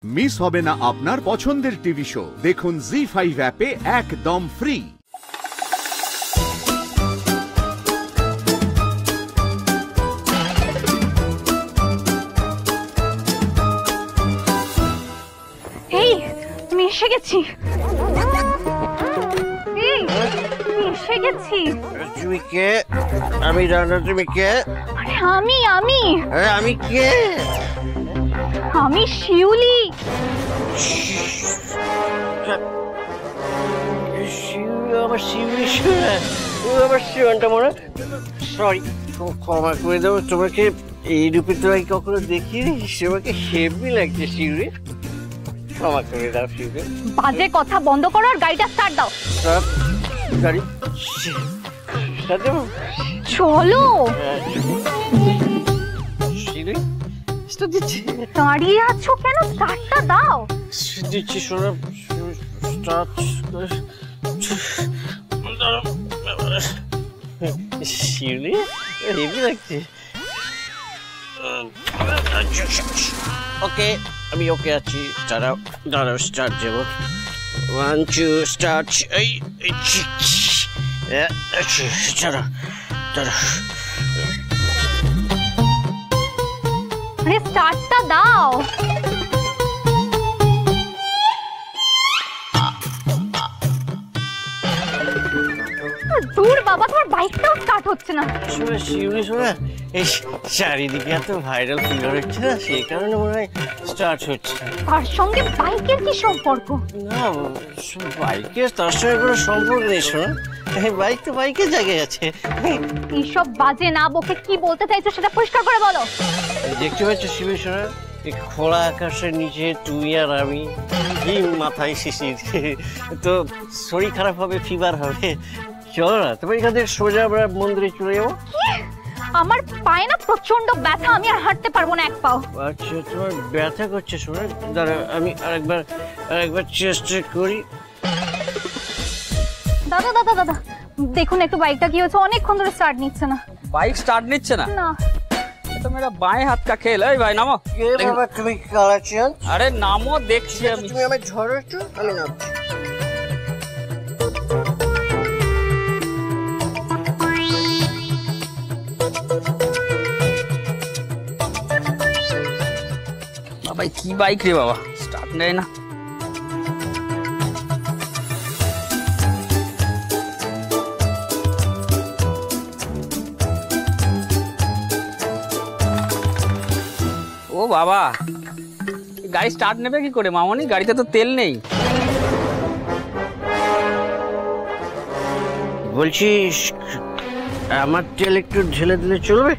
Miss হবে না আপনার পছন্দের টিভি শো। দেখুন জি5 অ্যাপে একদম ফ্রি। এই আমি এসে গেছি। এই আমি এসে গেছি। তুমি কে? আমি রানা। তুমি কে? আরে আমি আরে আমি কে? আমি শিউলি। আমার শিউলি আমার শিউনটা মনে। সরি, ক্ষমা করে দেবো। তোমাকে এই রূপে তো আমি কখনো দেখিনি। তোমাকে হেভি লাগছে শিউলি। ক্ষমা করে দাও শিউলি। বাজে কথা বন্ধ করো আর গাড়িটা স্টার্ট দাও। গাড়ি স্টার্ট দেবো? চলো। শিউলি স্টার্ট দিচ্ছি। দাঁড়িয়ে আছো কেন? স্টার্টটা দাও। দিচ্ছি শোনো। স্টার্ট। শিউলি হেভি লাগছে। ওকে, আমি ওকে আছি। দাঁড়াও স্টার্ট যাবো। 1 2 স্টার্ট। এই দাঁড়াও। আরে স্টার্টটা দাও। দূর বাবা, তোমার বাইকটাও স্টার্ট হচ্ছে না। শিউলি শোনা, এই চারিদিকে এত ভাইরাল ফিগার হচ্ছে না, সেই কারণে মনে হয় স্টার্ট হচ্ছে। তার সঙ্গে বাইকের কি সম্পর্ক? না, বাইকের তার সঙ্গে কোনো সম্পর্ক নেই শোনা। বাইক তো বাইকের জায়গায় আছে। এইসব বাজে না বকে কি বলতে চাইছো সেটা পরিষ্কার করে বলো। দেখতে পাচ্ছ শিউলি শোনা, এই খোলা আকাশের নিচে তুমি আর আমি, কি মাথায় শিশির, তো শরীর খারাপ হবে, ফিভার হবে। চলো না, তোমার এখান থেকে সোজা আমরা মন্দিরে চলে যাবো। আমার পায়ে না প্রচন্ড ব্যথা, আমি আর হাঁটতে পারবো না এক পাও। আচ্ছা, তোমার ব্যথা করছে শোনা, দাঁড়া আমি আরেকবার চেষ্টা করি। দাদা দেখুন একটু বাইকটা কি হচ্ছে, অনেকক্ষণ ধরে স্টার্ট নিচ্ছে না। বাইক স্টার্ট নিচ্ছে না? না तो मेरा बाएं हाथ का खेल है भाई। नामो। কে বাবা তুমি কালাচান? अरे नामो देखছি আমি। তুমি আমায় ঝড় একটু, আমি নামছি। বাবা কি বাইক রে বাবা, স্টার্ট নেয় না। ও বাবা, গাড়ি স্টার্ট নেবে কি করে মামনি? গাড়িতে তো তেল নেই। বলছি আমার তেল একটু ঢেলে দিলে চলবে?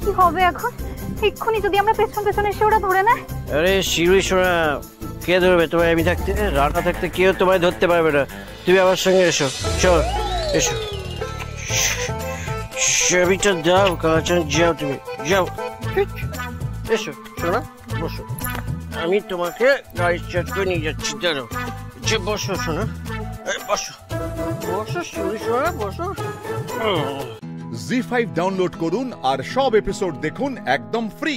কি হবে এখন? এক্ষুনি যদি আমরা পেছন এসে ওরা ধরে নেয়? আরে শিউলি সোনা, কে ধরবে তোমায়? আমি থাকতে, রানা থাকতে কেউ তোমায় ধরতে পারবে না। তুমি আমার সঙ্গে এসো, চল এসো। চাবিটা দাও কালাচান, যাও তুমি যাও। এসো সোনা, বসো। আমি তোমাকে গাড়ি স্টার্ট করে নিয়ে যাচ্ছি। দাঁড়াও, বসো সোনা, বসো বসো শিউলি সোনা, বসো। জি5 ডাউনলোড করুন আর সব এপিসোড দেখুন একদম ফ্রি।